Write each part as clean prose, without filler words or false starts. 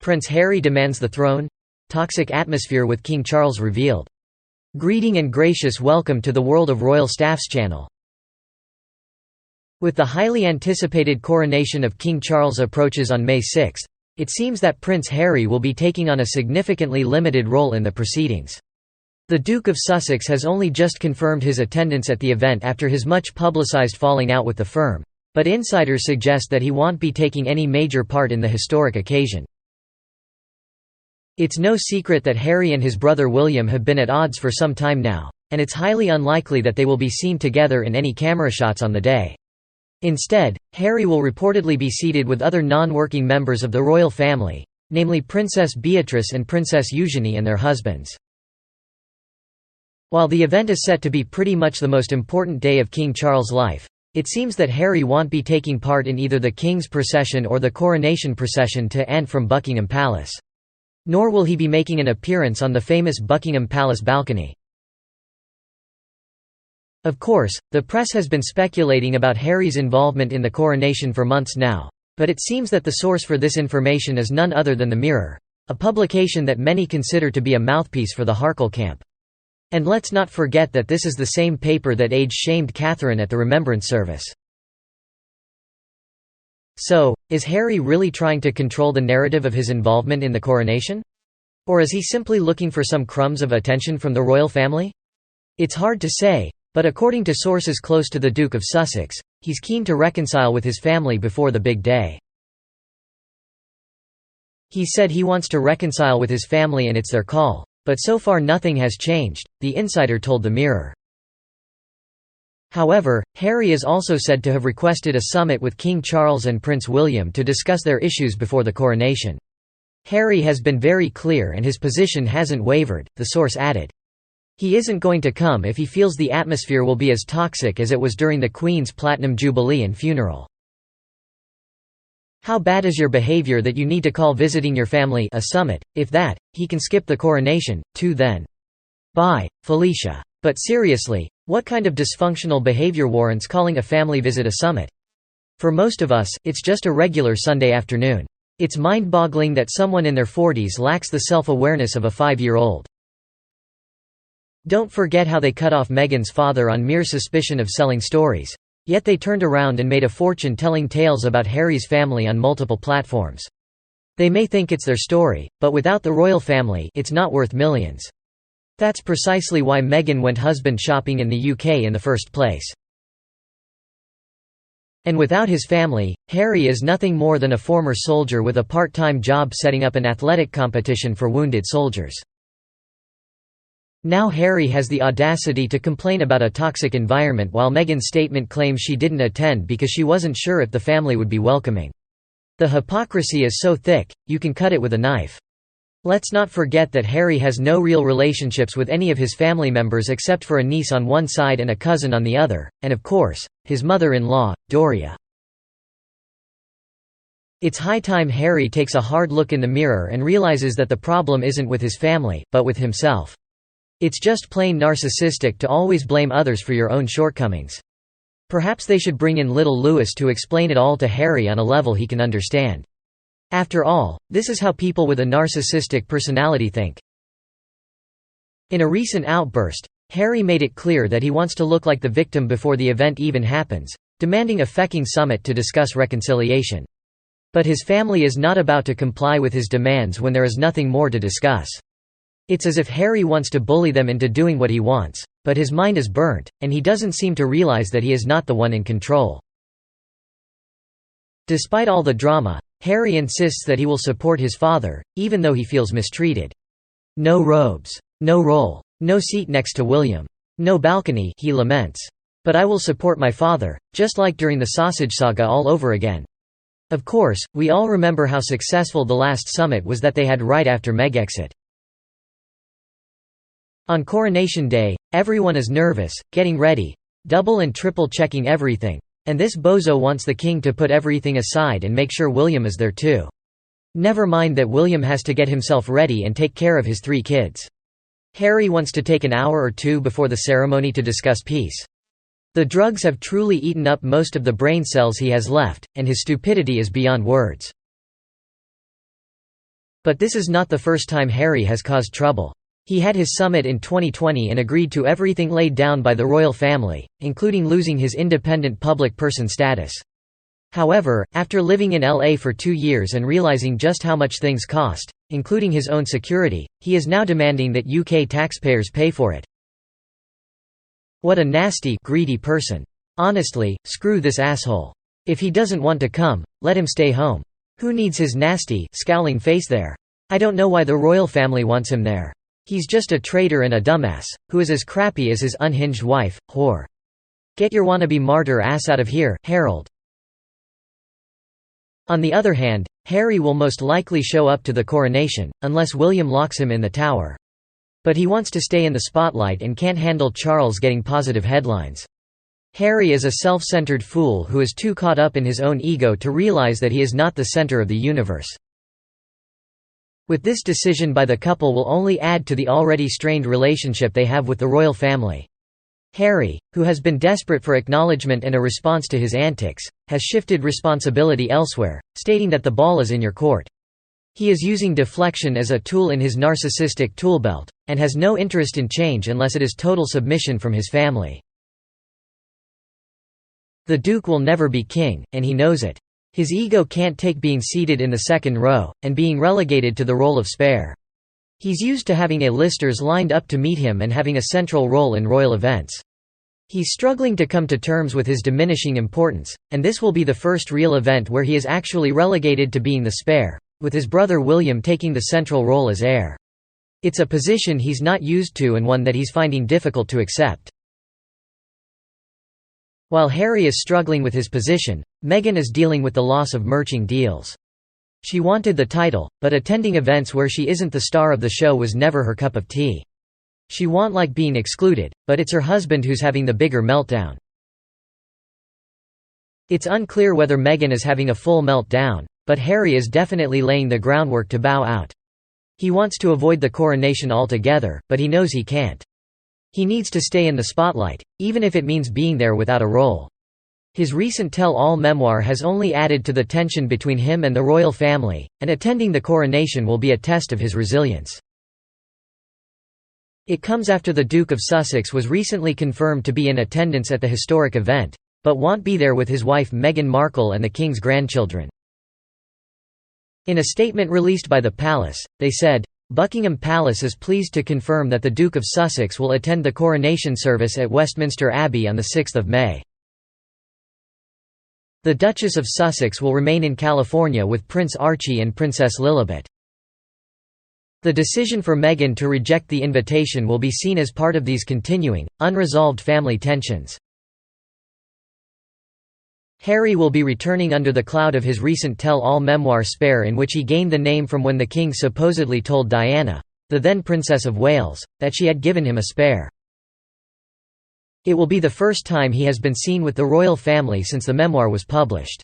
Prince Harry demands the throne? Toxic atmosphere with King Charles revealed. Greeting and gracious welcome to the World of Royal Staffs channel. With the highly anticipated coronation of King Charles approaches on May 6, it seems that Prince Harry will be taking on a significantly limited role in the proceedings. The Duke of Sussex has only just confirmed his attendance at the event after his much publicised falling out with the firm, but insiders suggest that he won't be taking any major part in the historic occasion. It's no secret that Harry and his brother William have been at odds for some time now, and it's highly unlikely that they will be seen together in any camera shots on the day. Instead, Harry will reportedly be seated with other non-working members of the royal family, namely Princess Beatrice and Princess Eugenie and their husbands. While the event is set to be pretty much the most important day of King Charles' life, it seems that Harry won't be taking part in either the King's procession or the coronation procession to and from Buckingham Palace. Nor will he be making an appearance on the famous Buckingham Palace balcony. Of course, the press has been speculating about Harry's involvement in the coronation for months now, but it seems that the source for this information is none other than The Mirror, a publication that many consider to be a mouthpiece for the Harkle camp. And let's not forget that this is the same paper that age-shamed Catherine at the remembrance service. So, is Harry really trying to control the narrative of his involvement in the coronation? Or is he simply looking for some crumbs of attention from the royal family? It's hard to say, but according to sources close to the Duke of Sussex, he's keen to reconcile with his family before the big day. He said he wants to reconcile with his family and it's their call, but so far nothing has changed, the insider told The Mirror. However, Harry is also said to have requested a summit with King Charles and Prince William to discuss their issues before the coronation. Harry has been very clear and his position hasn't wavered, the source added. He isn't going to come if he feels the atmosphere will be as toxic as it was during the Queen's Platinum Jubilee and funeral. How bad is your behavior that you need to call visiting your family a summit? If that, he can skip the coronation, too then. Bye, Felicia. But seriously, what kind of dysfunctional behavior warrants calling a family visit a summit? For most of us, it's just a regular Sunday afternoon. It's mind-boggling that someone in their 40s lacks the self-awareness of a 5-year-old. Don't forget how they cut off Meghan's father on mere suspicion of selling stories. Yet they turned around and made a fortune telling tales about Harry's family on multiple platforms. They may think it's their story, but without the royal family, it's not worth millions. That's precisely why Meghan went husband shopping in the UK in the first place. And without his family, Harry is nothing more than a former soldier with a part-time job setting up an athletic competition for wounded soldiers. Now Harry has the audacity to complain about a toxic environment while Meghan's statement claims she didn't attend because she wasn't sure if the family would be welcoming. The hypocrisy is so thick, you can cut it with a knife. Let's not forget that Harry has no real relationships with any of his family members except for a niece on one side and a cousin on the other, and of course, his mother-in-law, Doria. It's high time Harry takes a hard look in the mirror and realizes that the problem isn't with his family, but with himself. It's just plain narcissistic to always blame others for your own shortcomings. Perhaps they should bring in little Louis to explain it all to Harry on a level he can understand. After all, this is how people with a narcissistic personality think. In a recent outburst, Harry made it clear that he wants to look like the victim before the event even happens, demanding a fucking summit to discuss reconciliation. But his family is not about to comply with his demands when there is nothing more to discuss. It's as if Harry wants to bully them into doing what he wants, but his mind is burnt, and he doesn't seem to realize that he is not the one in control. Despite all the drama, Harry insists that he will support his father, even though he feels mistreated. No robes. No role. No seat next to William. No balcony, he laments. But I will support my father, just like during the sausage saga all over again. Of course, we all remember how successful the last summit was that they had right after Meg exit. On coronation day, everyone is nervous, getting ready, double and triple checking everything. And this bozo wants the king to put everything aside and make sure William is there too. Never mind that William has to get himself ready and take care of his 3 kids. Harry wants to take an hour or two before the ceremony to discuss peace. The drugs have truly eaten up most of the brain cells he has left, and his stupidity is beyond words. But this is not the first time Harry has caused trouble. He had his summit in 2020 and agreed to everything laid down by the royal family, including losing his independent public person status. However, after living in LA for 2 years and realizing just how much things cost, including his own security, he is now demanding that UK taxpayers pay for it. What a nasty, greedy person. Honestly, screw this asshole. If he doesn't want to come, let him stay home. Who needs his nasty, scowling face there? I don't know why the royal family wants him there. He's just a traitor and a dumbass, who is as crappy as his unhinged wife, whore. Get your wannabe martyr ass out of here, Harold. On the other hand, Harry will most likely show up to the coronation, unless William locks him in the Tower. But he wants to stay in the spotlight and can't handle Charles getting positive headlines. Harry is a self-centered fool who is too caught up in his own ego to realize that he is not the center of the universe. With this decision by the couple will only add to the already strained relationship they have with the royal family. Harry, who has been desperate for acknowledgement and a response to his antics, has shifted responsibility elsewhere, stating that the ball is in your court. He is using deflection as a tool in his narcissistic toolbelt, and has no interest in change unless it is total submission from his family. The Duke will never be king, and he knows it. His ego can't take being seated in the second row, and being relegated to the role of spare. He's used to having A-listers lined up to meet him and having a central role in royal events. He's struggling to come to terms with his diminishing importance, and this will be the first real event where he is actually relegated to being the spare, with his brother William taking the central role as heir. It's a position he's not used to and one that he's finding difficult to accept. While Harry is struggling with his position, Meghan is dealing with the loss of merching deals. She wanted the title, but attending events where she isn't the star of the show was never her cup of tea. She won't like being excluded, but it's her husband who's having the bigger meltdown. It's unclear whether Meghan is having a full meltdown, but Harry is definitely laying the groundwork to bow out. He wants to avoid the coronation altogether, but he knows he can't. He needs to stay in the spotlight, even if it means being there without a role. His recent tell-all memoir has only added to the tension between him and the royal family, and attending the coronation will be a test of his resilience. It comes after the Duke of Sussex was recently confirmed to be in attendance at the historic event, but won't be there with his wife Meghan Markle and the King's grandchildren. In a statement released by the palace, they said, "Buckingham Palace is pleased to confirm that the Duke of Sussex will attend the coronation service at Westminster Abbey on the 6th of May. The Duchess of Sussex will remain in California with Prince Archie and Princess Lilibet." The decision for Meghan to reject the invitation will be seen as part of these continuing, unresolved family tensions. Harry will be returning under the cloud of his recent tell-all memoir Spare, in which he gained the name from when the King supposedly told Diana, the then Princess of Wales, that she had given him a spare. It will be the first time he has been seen with the royal family since the memoir was published.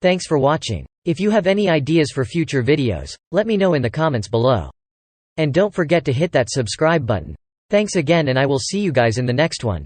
Thanks for watching. If you have any ideas for future videos, let me know in the comments below. And don't forget to hit that subscribe button. Thanks again, and I will see you guys in the next one.